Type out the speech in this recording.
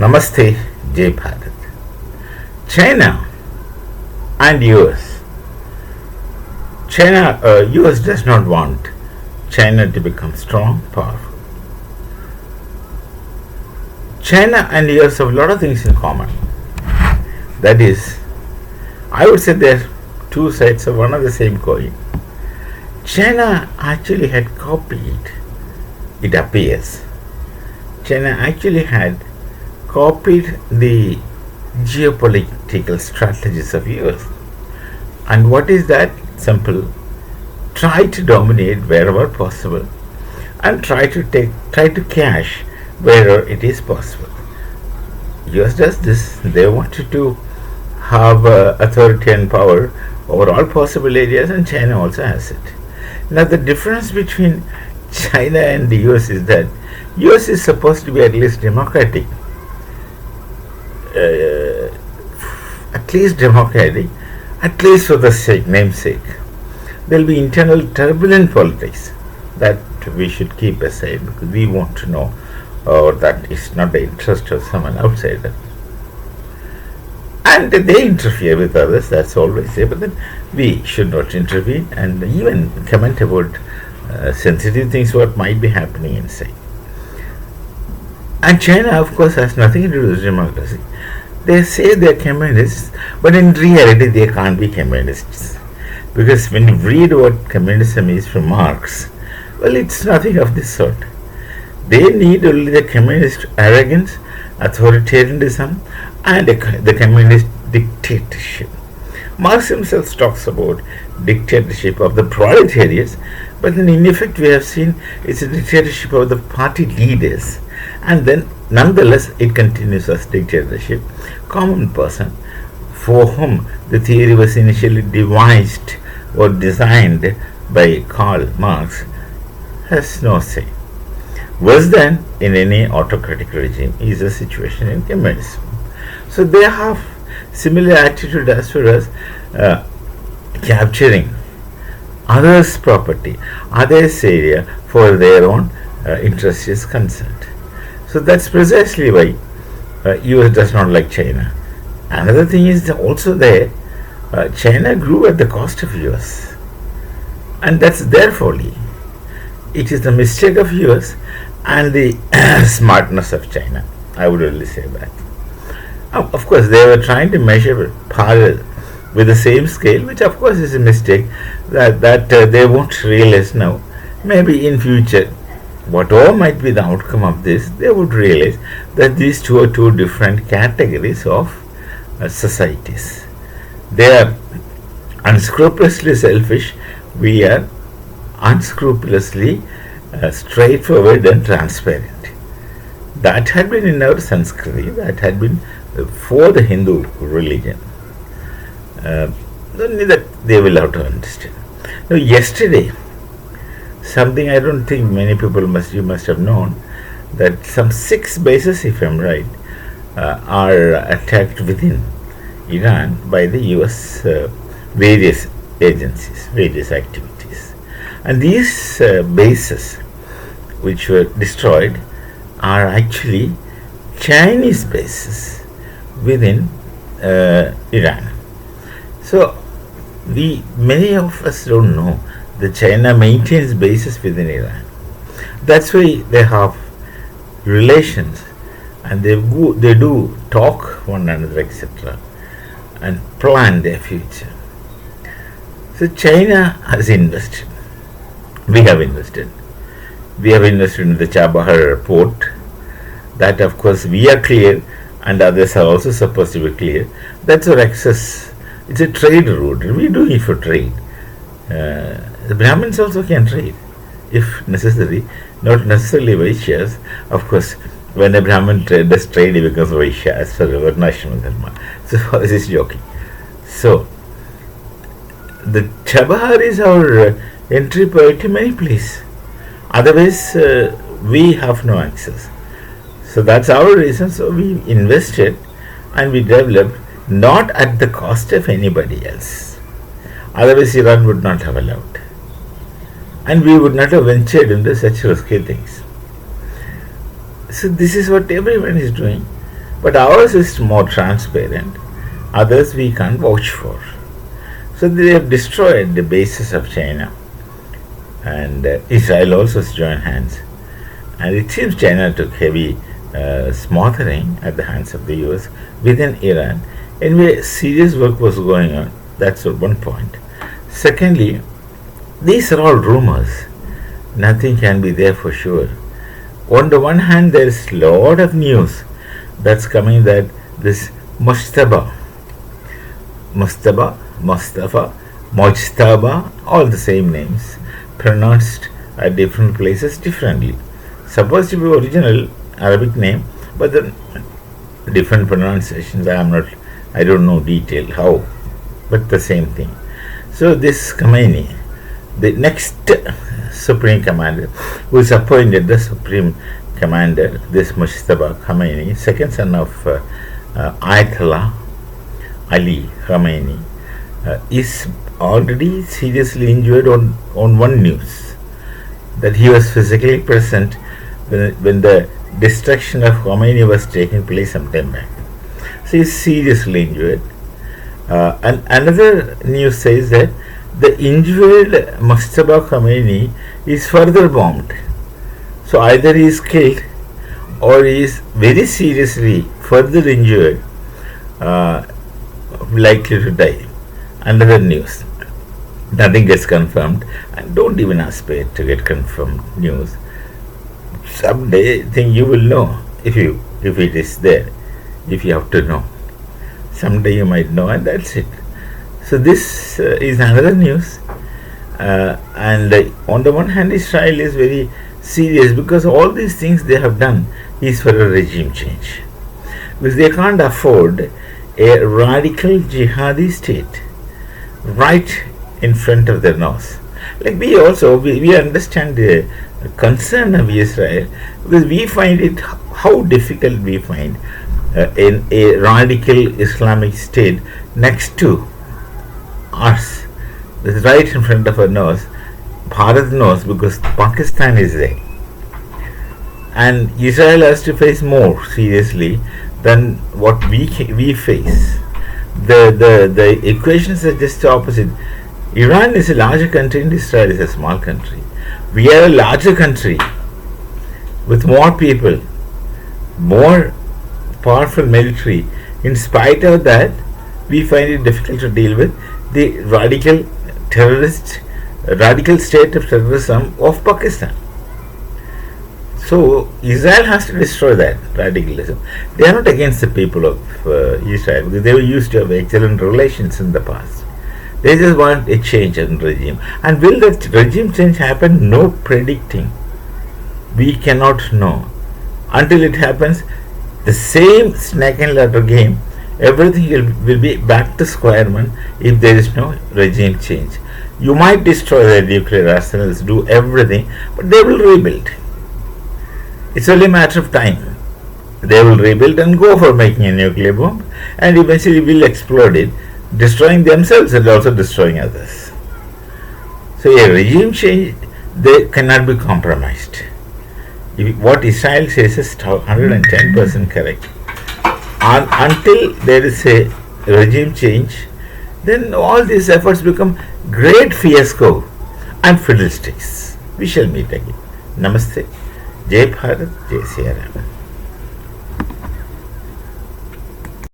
Namaste, Jai Bharat. China and US. US does not want China to become strong, powerful. China and US have a lot of things in common. That is, I would say they're two sides of one of the same coin. China actually had copied, it appears, China actually had copied the geopolitical strategies of US. And what is that? Simple. Try to dominate wherever possible and try to cash wherever it is possible. US does this. They wanted to have authority and power over all possible areas, and China also has it. Now the difference between China and the US is that US is supposed to be at least democratic, at least for the namesake. There will be internal turbulent politics that we should keep aside because we want to know, or that is not the interest of someone outsider. And they interfere with others, that's always there, but then we should not intervene and even comment about sensitive things what might be happening inside. And China, of course, has nothing to do with democracy. They say they're communists, but in reality they can't be communists. Because when you read what communism is from Marx, well, it's nothing of this sort. They need only the communist arrogance, authoritarianism, and the communist dictatorship. Marx himself talks about dictatorship of the proletariats, but then in effect we have seen it's a dictatorship of the party leaders, and then nonetheless it continues as dictatorship. Common person for whom the theory was initially devised or designed by Karl Marx has no say. Worse than in any autocratic regime is the situation in communism. So they have similar attitude as far as capturing others' property, others' area for their own interest is concerned. So that's precisely why US does not like China. Another thing is also there, China grew at the cost of US, and that's their folly. It is the mistake of US and the smartness of China. I would only say that. Of course, they were trying to measure parallel with the same scale, which of course is a mistake that they won't realize now. Maybe in future, whatever might be the outcome of this, they would realize that these two are two different categories of societies. They are unscrupulously selfish. We are unscrupulously straightforward and transparent. That had been in our Sanskriti, that had been for the Hindu religion. Only that they will have to understand. Now, yesterday, something I don't think many people you must have known, that some 6 bases, if I'm right, are attacked within Iran by the US various agencies, various activities. And these bases which were destroyed are actually Chinese bases within Iran. So many of us don't know that China maintains bases within Iran. That's why they have relations and they do talk one another, etc., and plan their future. So China has invested. We have invested. We have invested in the Chabahar port. That, of course, we are clear, and others are also supposed to be clear. That's our access. It's a trade route. We do it for trade. The Brahmins also can trade, if necessary. Not necessarily Vaishyas. Of course, when a Brahmin does trade, he becomes Vaishya as per our national dharma. So, this is joking. So, the Chabahar is our entry point to many places. Otherwise, we have no access. So that's our reason. So we invested and we developed, not at the cost of anybody else. Otherwise, Iran would not have allowed. And we would not have ventured into such risky things. So this is what everyone is doing. But ours is more transparent, others we can't vouch for. So they have destroyed the bases of China, and Israel also has joined hands. And it seems China took heavy smothering at the hands of the US within Iran. Anyway, serious work was going on. That's one point. Secondly, these are all rumors. Nothing can be there for sure. On the one hand, there is a lot of news that's coming that this Mustafa, Mojtaba, all the same names, pronounced at different places differently. Supposed to be original Arabic name, but the different pronunciations. I don't know detail how, but the same thing. So this Khamenei, the next supreme commander, who is appointed the supreme commander, this Mustafa Khamenei, second son of Ayatollah Ali Khamenei, is already seriously injured on one news that he was physically present when the destruction of Khomeini was taking place some time back. So he is seriously injured. And another news says that the injured Mustafa Khomeini is further bombed. So either he is killed or he is very seriously further injured, likely to die. Another news. Nothing gets confirmed, and don't even aspire to get confirmed news. Someday, think you will know if it is there, if you have to know. Someday you might know, and that's it. So this is another news, and on the one hand, Israel is very serious because all these things they have done is for a regime change, because they can't afford a radical jihadi state right in front of their nose. Like we also we understand the concern of Israel, because we find it how difficult we find in a radical Islamic state next to us, right in front of our nose. Bharat knows because Pakistan is there, and Israel has to face more seriously than what we face. The equations are just the opposite. Iran is a larger country and Israel is a small country. We are a larger country with more people, more powerful military. In spite of that, we find it difficult to deal with the radical state of terrorism of Pakistan. So Israel has to destroy that radicalism. They are not against the people of Israel because they were used to have excellent relations in the past. They just want a change in regime. And will that regime change happen? No predicting. We cannot know. Until it happens, the same snake and ladder game, everything will be back to square one if there is no regime change. You might destroy their nuclear arsenals, do everything, but they will rebuild. It's only a matter of time. They will rebuild and go for making a nuclear bomb, and eventually will explode it, destroying themselves and also destroying others. So a regime change, they cannot be compromised. What Israel says is 110% correct. Until there is a regime change, then all these efforts become great fiasco and fiddlesticks. We shall meet again. Namaste. Jai Bharat, Jai Siya Ram.